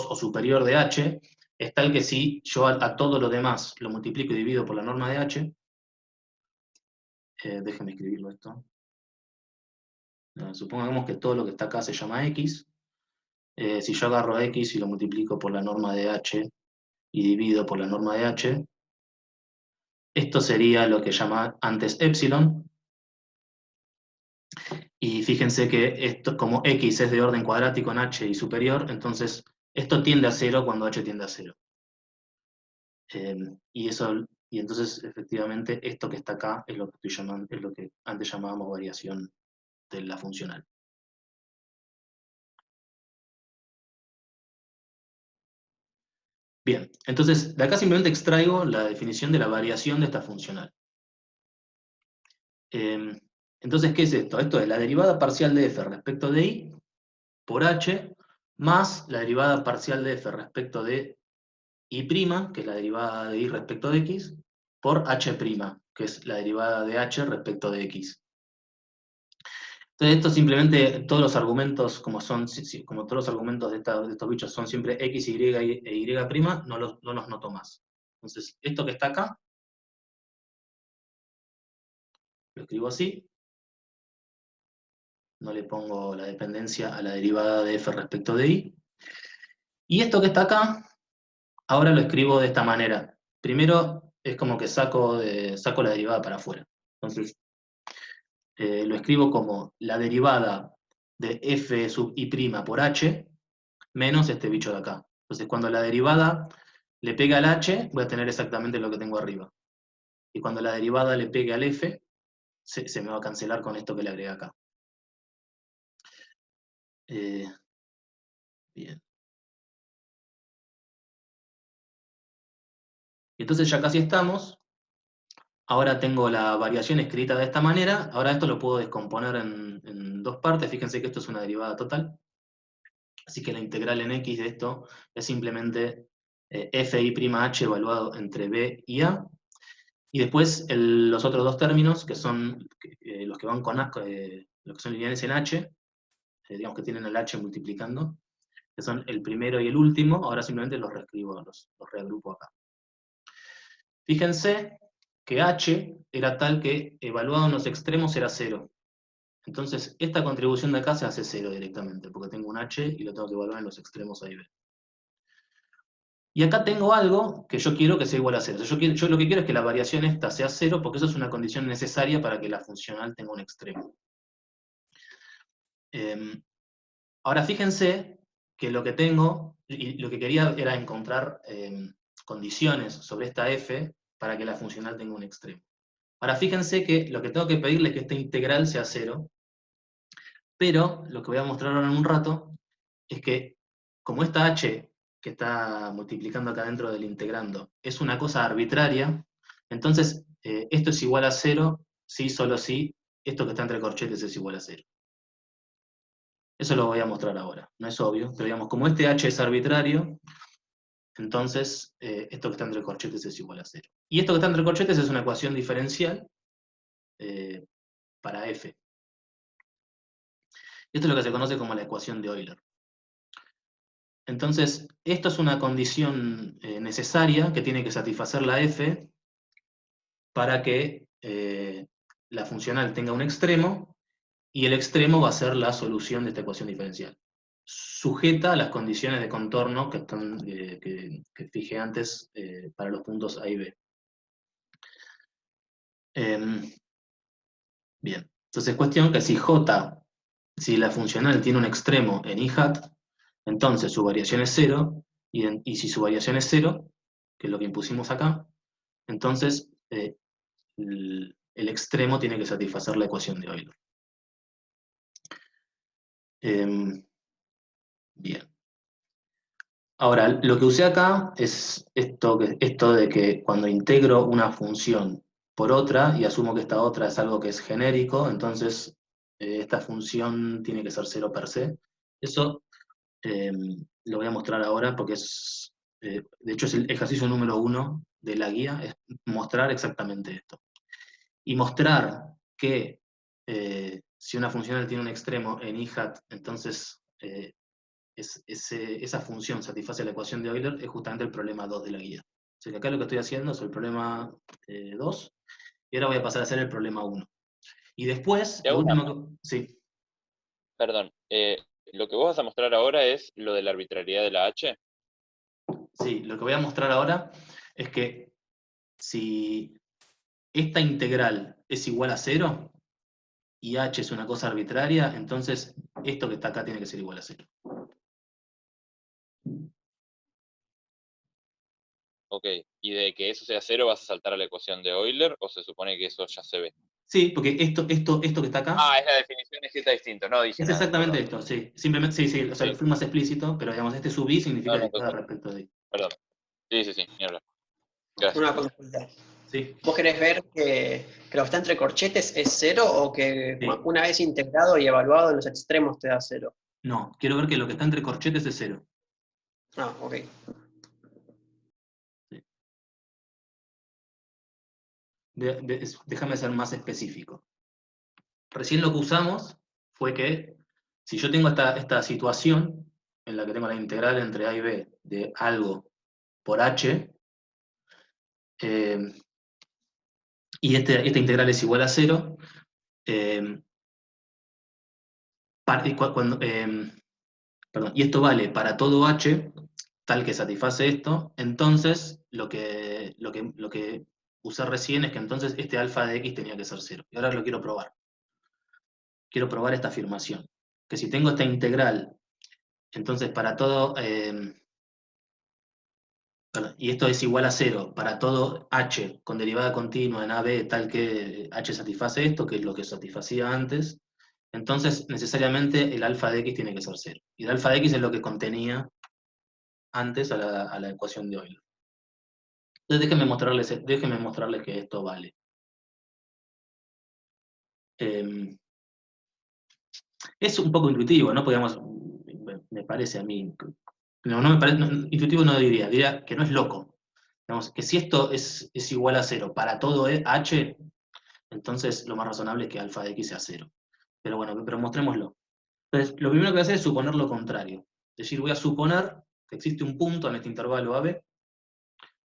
o superior de h, es tal que si yo a todo lo demás lo multiplico y divido por la norma de h, déjenme escribirlo esto. Supongamos que todo lo que está acá se llama x. Si yo agarro x y lo multiplico por la norma de h y divido por la norma de h, esto sería lo que llamaba antes epsilon. Y fíjense que esto, como x es de orden cuadrático en h y superior, entonces esto tiende a 0 cuando h tiende a 0. Y entonces, efectivamente, esto que está acá es lo que estoy llamando, es lo que antes llamábamos variación de la funcional. Bien, entonces, de acá simplemente extraigo la definición de la variación de esta funcional. Entonces, ¿qué es esto? Esto es la derivada parcial de f respecto de i por h, más la derivada parcial de f respecto de I', que es la derivada de i respecto de x, por h', que es la derivada de h respecto de x. Entonces esto simplemente, todos los argumentos, como todos los argumentos de estos bichos son siempre x, y e y', no los noto más. Entonces, esto que está acá, lo escribo así, no le pongo la dependencia a la derivada de f respecto de i. Y esto que está acá, ahora lo escribo de esta manera. Primero es como que saco la derivada para afuera. Entonces, lo escribo como la derivada de f sub i' por h menos este bicho de acá. Entonces, cuando la derivada le pega al h, voy a tener exactamente lo que tengo arriba. Y cuando la derivada le pegue al f, se me va a cancelar con esto que le agregué acá. Bien. Y entonces ya casi estamos. Ahora tengo la variación escrita de esta manera. Ahora esto lo puedo descomponer en dos partes. Fíjense que esto es una derivada total. Así que la integral en x de esto es simplemente f(i')h evaluado entre b y a. Y después los otros dos términos, que son los que van con los que son lineales en h, digamos que tienen el h multiplicando, que son el primero y el último. Ahora simplemente los reescribo, los reagrupo acá. Fíjense que h era tal que evaluado en los extremos era 0. Entonces, esta contribución de acá se hace 0 directamente, porque tengo un h y lo tengo que evaluar en los extremos a y b. Y acá tengo algo que yo quiero que sea igual a 0. Yo lo que quiero es que la variación esta sea 0, porque eso es una condición necesaria para que la funcional tenga un extremo. Ahora fíjense que lo que tengo, y lo que quería era encontrar condiciones sobre esta f para que la funcional tenga un extremo. Ahora fíjense que lo que tengo que pedirle es que esta integral sea 0, pero lo que voy a mostrar ahora en un rato es que como esta h que está multiplicando acá dentro del integrando es una cosa arbitraria, entonces esto es igual a 0 si, solo si, esto que está entre corchetes es igual a 0. Eso lo voy a mostrar ahora, no es obvio, pero digamos, como este h es arbitrario, entonces esto que está entre corchetes es igual a 0. Y esto que está entre corchetes es una ecuación diferencial para f. Esto es lo que se conoce como la ecuación de Euler. Entonces, esto es una condición necesaria que tiene que satisfacer la f para que la funcional tenga un extremo, y el extremo va a ser la solución de esta ecuación diferencial, sujeta a las condiciones de contorno que fijé antes para los puntos A y B. Bien, entonces cuestión que si la funcional tiene un extremo en i hat, entonces su variación es 0, y si su variación es 0, que es lo que impusimos acá, entonces el extremo tiene que satisfacer la ecuación de Euler. Bien. Ahora, lo que usé acá es esto de que cuando integro una función por otra, y asumo que esta otra es algo que es genérico, entonces esta función tiene que ser 0 per se. Eso lo voy a mostrar ahora porque de hecho es el ejercicio número 1 de la guía, es mostrar exactamente esto. Y mostrar que si una funcional tiene un extremo en i hat, entonces esa función satisface la ecuación de Euler, es justamente el problema 2 de la guía. O sea que acá lo que estoy haciendo es el problema 2, y ahora voy a pasar a hacer el problema 1. Y después, lo último que... Sí. Perdón, lo que vos vas a mostrar ahora es lo de la arbitrariedad de la h. Sí, lo que voy a mostrar ahora es que si esta integral es igual a 0, y h es una cosa arbitraria, entonces esto que está acá tiene que ser igual a 0. Ok, y de que eso sea 0 vas a saltar a la ecuación de Euler, o se supone que eso ya se ve. Sí, porque esto que está acá... Ah, es la definición escrita distinto, no dije es nada. exactamente Perdón. esto, sí. Simplemente, sí, o sea, Sí. fui más explícito, pero digamos, este sub i significa No, que queda total. respecto de i. Perdón. Sí, ni hablar. Gracias. Una consulta. Sí. ¿Vos querés ver que lo que está entre corchetes es 0 o que Sí. una vez integrado y evaluado en los extremos te da 0? No, quiero ver que lo que está entre corchetes es 0. Ah, ok. Sí. Déjame ser más específico. Recién lo que usamos fue que si yo tengo esta situación en la que tengo la integral entre a y b de algo por h, y esta integral es igual a 0, y esto vale para todo h, tal que satisface esto, entonces lo que usé recién es que entonces este alfa de x tenía que ser 0. Y ahora lo quiero probar. quiero probar esta afirmación. Que si tengo esta integral, entonces para todo, y esto es igual a 0, para todo h con derivada continua en AB tal que h satisface esto, que es lo que satisfacía antes, entonces necesariamente el alfa de x tiene que ser 0. Y el alfa de x es lo que contenía antes a la ecuación de Euler. Entonces déjenme mostrarles que esto vale. Es un poco intuitivo, ¿no? Podríamos, me parece a mí. No me parece, intuitivo no diría que no es loco. Digamos, que si esto es igual a 0 para todo h, entonces lo más razonable es que alfa de x sea 0. Pero bueno, pero mostrémoslo. Entonces, lo primero que voy a hacer es suponer lo contrario. Es decir, voy a suponer que existe un punto en este intervalo AB,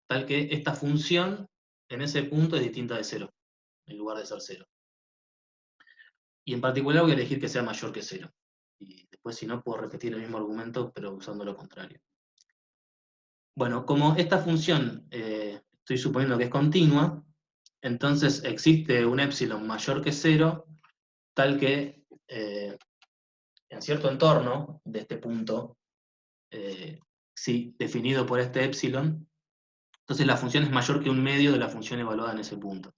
tal que esta función en ese punto es distinta de 0, en lugar de ser 0. Y en particular voy a elegir que sea mayor que 0. Y después, si no, puedo repetir el mismo argumento, pero usando lo contrario. Bueno, como esta función estoy suponiendo que es continua, entonces existe un épsilon mayor que 0, tal que en cierto entorno de este punto, sí, definido por este épsilon, entonces la función es mayor que un medio de la función evaluada en ese punto.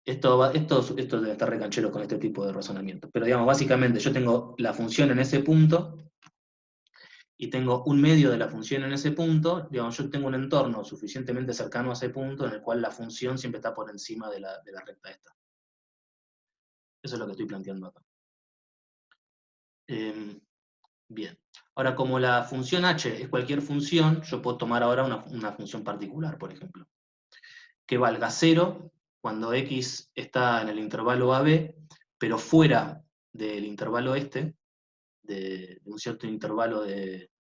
Esto debe estar recanchero con este tipo de razonamiento. Pero digamos, básicamente yo tengo la función en ese punto, y tengo un medio de la función en ese punto, digamos, yo tengo un entorno suficientemente cercano a ese punto en el cual la función siempre está por encima de la recta esta. Eso es lo que estoy planteando acá. Bien. Ahora, como la función h es cualquier función, yo puedo tomar ahora una función particular, por ejemplo, que valga 0 cuando x está en el intervalo AB, pero fuera del intervalo este, de un cierto intervalo de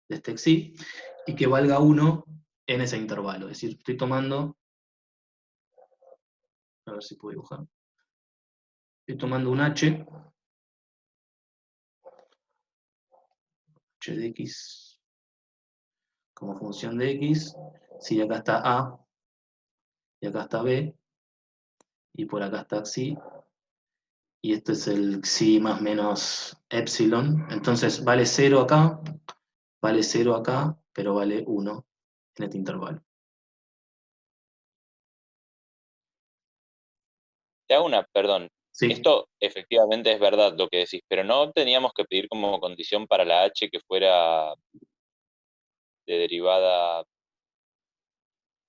este xi, y que valga 1 en ese intervalo. Es decir, estoy tomando, a ver si puedo dibujar, estoy tomando un h de x como función de x, si acá está a, y acá está b, y por acá está xi, y este es el xi más menos epsilon, entonces vale 0 acá, vale 0 acá, pero vale 1 en este intervalo. Te hago una, perdón. Sí, Esto efectivamente es verdad lo que decís, pero no teníamos que pedir como condición para la h que fuera de derivada.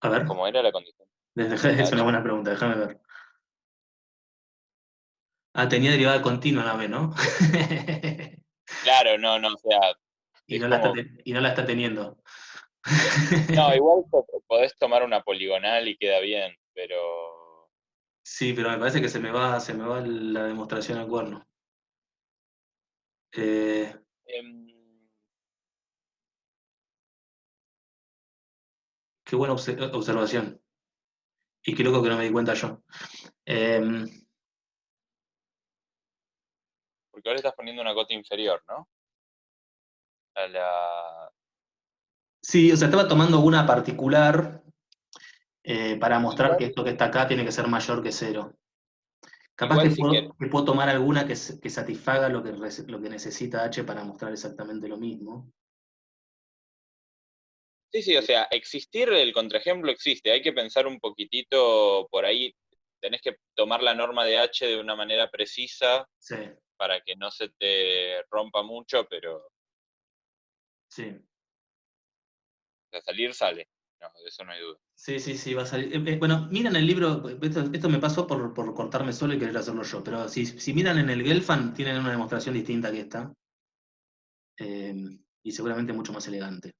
a ver, ¿Cómo era la condición de la es una h? buena pregunta, déjame ver. Ah, tenía derivada continua la b, ¿no? Claro, no, no, o sea, Y es no como. y no la está teniendo. No, igual podés tomar una poligonal y queda bien, pero. Sí, pero me parece que se me va la demostración al cuerno. Eh, em, qué buena observación. Y qué loco que no me di cuenta yo. Eh, Porque ahora estás poniendo una cota inferior, ¿no? A la. sí, o sea, estaba tomando una particular para mostrar que Igual, esto que está acá tiene que ser mayor que 0. Capaz igual si querés. que puedo tomar alguna que satisfaga lo que necesita H para mostrar exactamente lo mismo. Sí, sí, o sea, existir el contraejemplo existe. Hay que pensar un poquitito por ahí. Tenés que tomar la norma de H de una manera precisa Sí, para que no se te rompa mucho, pero o sí. sea, salir sale. No, de eso no hay duda. Sí, sí, sí, va a salir. Bueno, miran el libro, esto me pasó por cortarme solo y querer hacerlo yo, pero si miran en el Gelfand, tienen una demostración distinta que esta, eh, y seguramente mucho más elegante.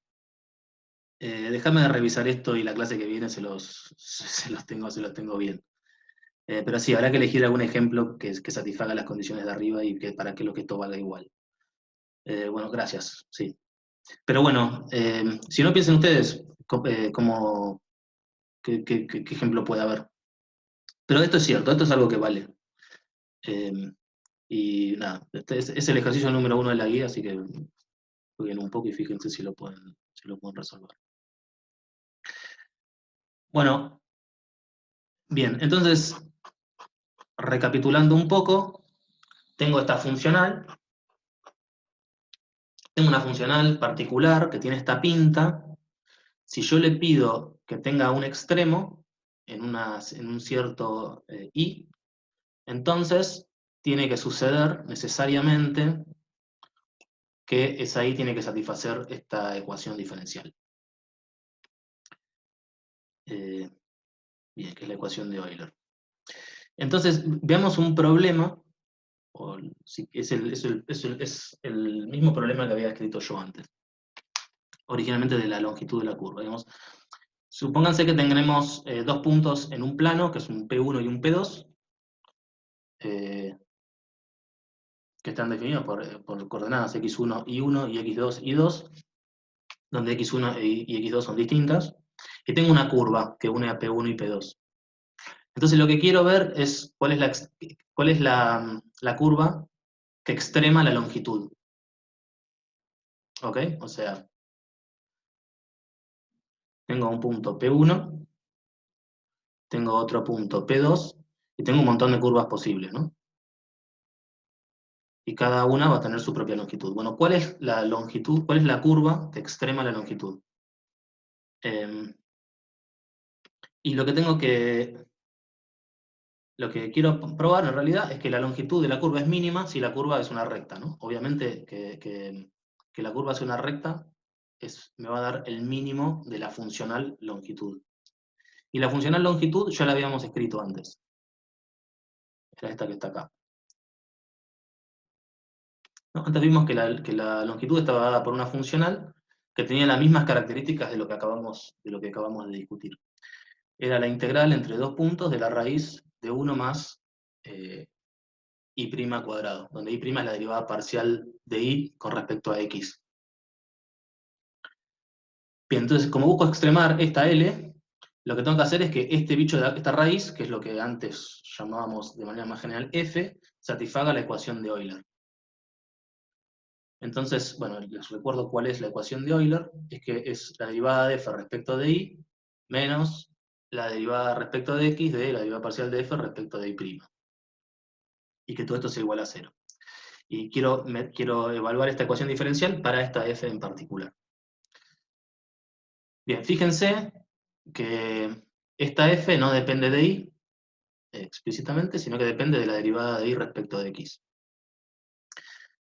Déjame de revisar esto y la clase que viene se los tengo bien. Pero sí, habrá que elegir algún ejemplo que satisfaga las condiciones de arriba y que para que lo que esto valga igual. Bueno, gracias, sí. Pero bueno, si no piensen ustedes, ¿qué ejemplo puede haber? Pero esto es cierto, esto es algo que vale. Eh, y nada, este es el ejercicio número 1 de la guía, así que jueguen un poco y fíjense si lo pueden resolver. Bueno, bien, entonces, recapitulando un poco, tengo esta funcional. Tengo una funcional particular que tiene esta pinta. Si yo le pido que tenga un extremo en un cierto i, entonces tiene que suceder necesariamente que esa i tiene que satisfacer esta ecuación diferencial. Bien, que es la ecuación de Euler. Entonces, veamos un problema, es el mismo problema que había escrito yo antes, originalmente de la longitud de la curva. Digamos, supónganse que tendremos dos puntos en un plano, que es un P1 y un P2, que están definidos por coordenadas x1 y 1 y x2 y 2, donde x1 y x2 son distintas, y tengo una curva que une a P1 y P2. Entonces lo que quiero ver es cuál es la curva que extrema la longitud. ¿Ok? O sea, tengo un punto P1, tengo otro punto P2, y tengo un montón de curvas posibles, ¿no? Y cada una va a tener su propia longitud. Bueno, ¿cuál es la longitud? ¿Cuál es la curva que extrema la longitud? Y lo que quiero probar en realidad es que la longitud de la curva es mínima si la curva es una recta, ¿no? Obviamente que la curva sea una recta me va a dar el mínimo de la funcional longitud. Y la funcional longitud ya la habíamos escrito antes. Era esta que está acá. ¿No? Antes vimos que la longitud estaba dada por una funcional que tenía las mismas características de lo que acabamos de discutir. Era la integral entre dos puntos de la raíz de 1 más i' cuadrado, donde i' es la derivada parcial de i con respecto a x. Bien, entonces, como busco extremar esta L, lo que tengo que hacer es que esta raíz, que es lo que antes llamábamos de manera más general f, satisfaga la ecuación de Euler. Entonces, bueno, les recuerdo cuál es la ecuación de Euler, es que es la derivada de f respecto de i, menos la derivada respecto de x de la derivada parcial de f respecto de i'. Y que todo esto sea igual a 0. Y quiero evaluar esta ecuación diferencial para esta f en particular. Bien, fíjense que esta f no depende de i explícitamente, sino que depende de la derivada de i respecto de x.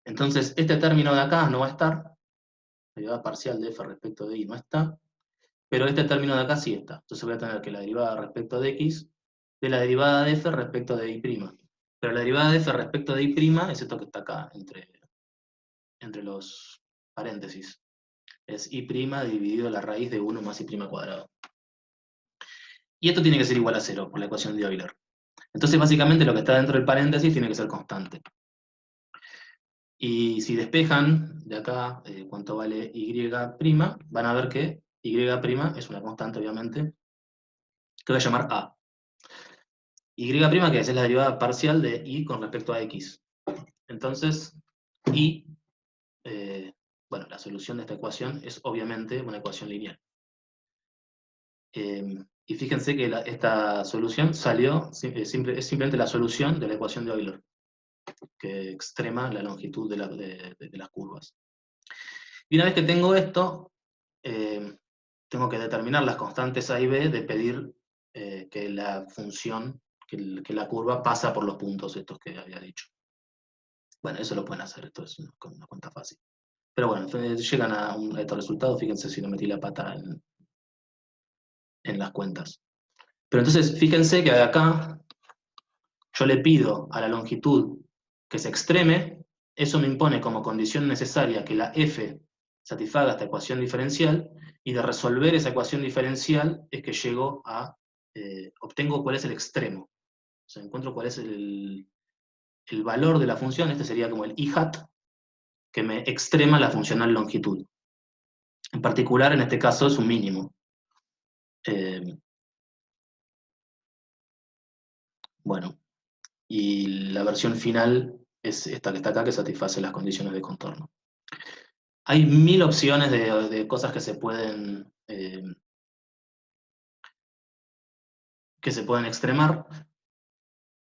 Entonces, este término de acá no va a estar, la derivada parcial de f respecto de i no está, pero este término de acá sí está. Entonces voy a tener que la derivada respecto de x de la derivada de f respecto de i'. Pero la derivada de f respecto de i' es esto que está acá, entre los paréntesis. Es i' dividido la raíz de 1 más i' cuadrado. Y esto tiene que ser igual a 0 por la ecuación de Euler. Entonces básicamente lo que está dentro del paréntesis tiene que ser constante. Y si despejan de acá cuánto vale y', van a ver que y' es una constante obviamente, que voy a llamar a. Y', que es la derivada parcial de i con respecto a x. Entonces, bueno, la solución de esta ecuación es obviamente una ecuación lineal. Y fíjense que esta solución es simplemente la solución de la ecuación de Euler, que extrema la longitud de las curvas. Y una vez que tengo esto, tengo que determinar las constantes a y b de pedir que la función, que la curva pasa por los puntos estos que había dicho. Bueno, eso lo pueden hacer, esto es una cuenta fácil. Pero bueno, llegan a estos resultados, fíjense si no metí la pata en las cuentas. Pero entonces, fíjense que de acá yo le pido a la longitud que se extreme, eso me impone como condición necesaria que la f satisfaga esta ecuación diferencial, y de resolver esa ecuación diferencial es que llego a, obtengo cuál es el extremo. O sea, encuentro cuál es el valor de la función, este sería como el i hat, que me extrema la funcional longitud. En particular, en este caso, es un mínimo. Bueno, y la versión final es esta que está acá, que satisface las condiciones de contorno. Hay 1000 opciones de cosas que se pueden extremar.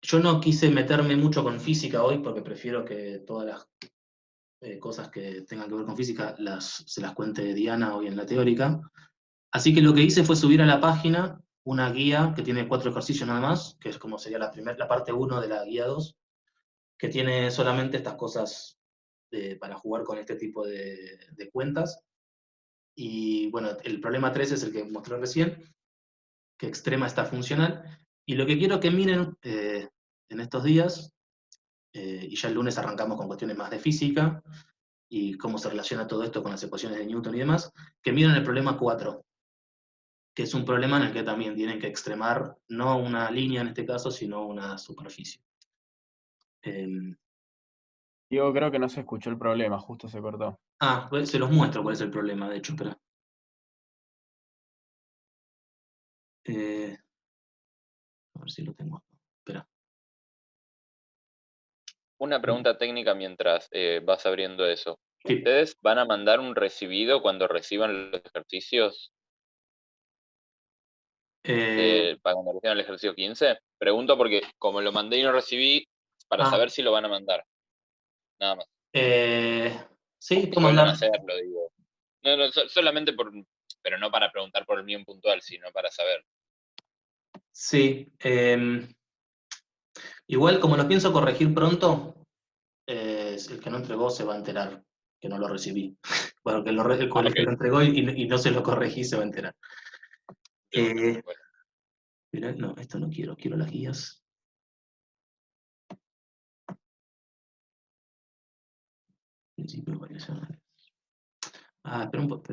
Yo no quise meterme mucho con física hoy porque prefiero que todas las cosas que tengan que ver con física se las cuente Diana hoy en la teórica. Así que lo que hice fue subir a la página una guía que tiene 4 ejercicios nada más, que es como sería la parte 1 de la guía 2, que tiene solamente estas cosas para jugar con este tipo de cuentas. Y bueno, el problema 3 es el que mostré recién, que extrema está funcional. Y lo que quiero que miren en estos días, y ya el lunes arrancamos con cuestiones más de física, y cómo se relaciona todo esto con las ecuaciones de Newton y demás, que miren el problema 4, que es un problema en el que también tienen que extremar no una línea en este caso, sino una superficie. Eh, Diego, creo que no se escuchó el problema, justo se cortó. pues se los muestro cuál es el problema, de hecho, espera. A ver si lo tengo acá. Espera. Una pregunta técnica mientras vas abriendo eso. Sí. ¿Ustedes van a mandar un recibido cuando reciban los ejercicios cuando reciban el ejercicio 15? Pregunto porque como lo mandé y no recibí, para saber si lo van a mandar. Nada más. Sí, Si puedo suelen mandar. hacerlo, digo. No, solamente pero no para preguntar por el mío en puntual, sino para saber. Sí. Igual, como lo pienso corregir pronto, el que no entregó se va a enterar que no lo recibí. Bueno, el que Ok. lo entregó y no se lo corregí se va a enterar. Bueno. Mirá, no, esto no quiero, quiero las guías. Principios variacionales. Espera un poco.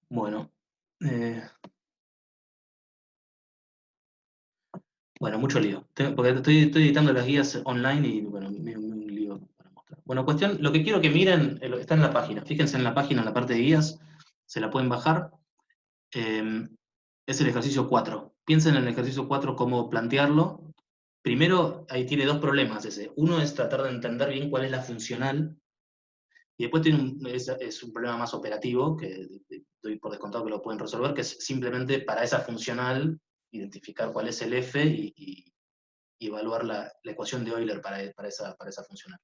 Bueno. Bueno, mucho lío. Porque estoy editando las guías online y bueno, un lío para mostrar. Bueno, cuestión, lo que quiero que miren, está en la página. Fíjense en la página, en la parte de guías, se la pueden bajar. Es el ejercicio 4. Piensen en el ejercicio 4 cómo plantearlo. Primero, ahí tiene dos problemas ese. Uno es tratar de entender bien cuál es la funcional, y después es un problema más operativo, que doy por descontado que lo pueden resolver, que es simplemente para esa funcional identificar cuál es el F y evaluar la ecuación de Euler para esa funcional.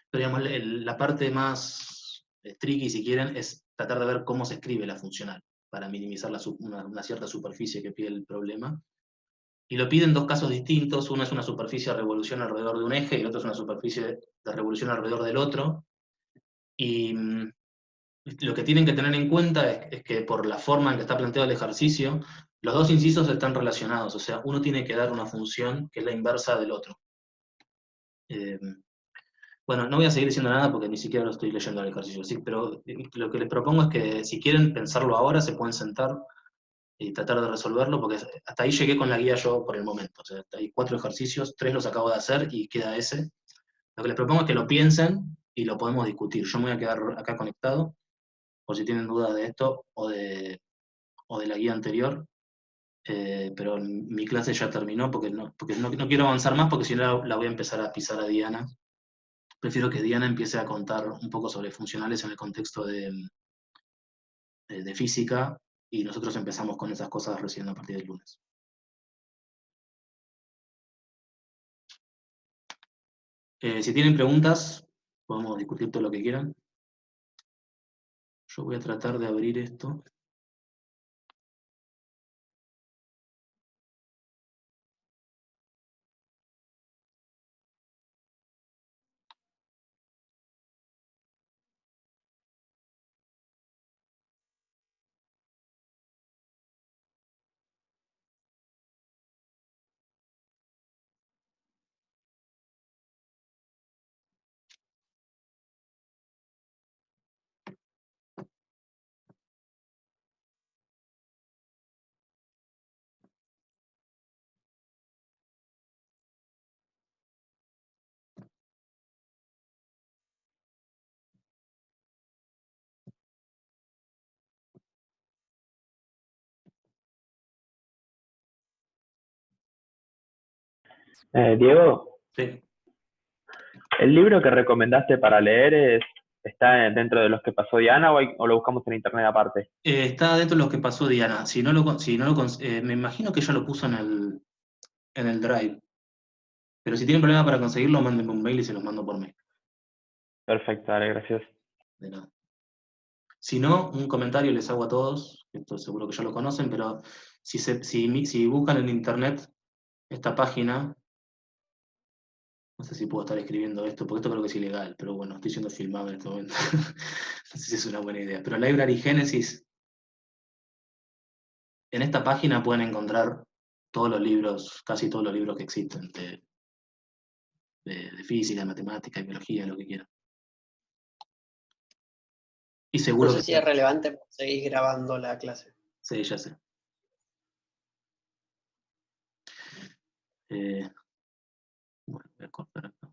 Pero digamos, la parte más tricky, si quieren, es tratar de ver cómo se escribe la funcional, para minimizar una cierta superficie que pide el problema. Y lo piden en dos casos distintos. Uno es una superficie de revolución alrededor de un eje y el otro es una superficie de revolución alrededor del otro. Y lo que tienen que tener en cuenta es que por la forma en que está planteado el ejercicio, los dos incisos están relacionados. O sea, uno tiene que dar una función que es la inversa del otro. Eh, bueno, no voy a seguir diciendo nada porque ni siquiera lo estoy leyendo el ejercicio, sí, pero lo que les propongo es que si quieren pensarlo ahora, se pueden sentar y tratar de resolverlo, porque hasta ahí llegué con la guía yo por el momento. O sea, hay 4 ejercicios, 3 los acabo de hacer y queda ese. Lo que les propongo es que lo piensen y lo podemos discutir. Yo me voy a quedar acá conectado, por si tienen dudas de esto o de la guía anterior. Pero mi clase ya terminó porque no quiero avanzar más, porque si no la voy a empezar a pisar a Diana. Prefiero que Diana empiece a contar un poco sobre funcionales en el contexto de física, y nosotros empezamos con esas cosas recién a partir del lunes. Si tienen preguntas, podemos discutir todo lo que quieran. Yo voy a tratar de abrir esto. Diego, Sí. ¿El libro que recomendaste para leer está dentro de los que pasó Diana o lo buscamos en internet aparte? Está dentro de los que pasó Diana. Si no me imagino que ella lo puso en el Drive. Pero si tienen problema para conseguirlo, mándenme un mail y se los mando por mail. Perfecto, dale, gracias. De nada. Si no, un comentario les hago a todos, esto seguro que ya lo conocen, pero si buscan en internet esta página, no sé si puedo estar escribiendo esto, porque esto creo que es ilegal, pero bueno, estoy siendo filmado en este momento. No sé si es una buena idea. Pero Library Genesis, en esta página pueden encontrar todos los libros, casi todos los libros que existen, de física, de matemática, de biología, lo que quieran. Y No seguro sé que si es relevante para seguir grabando la clase. sí, ya sé. Bueno, voy a cortar acá.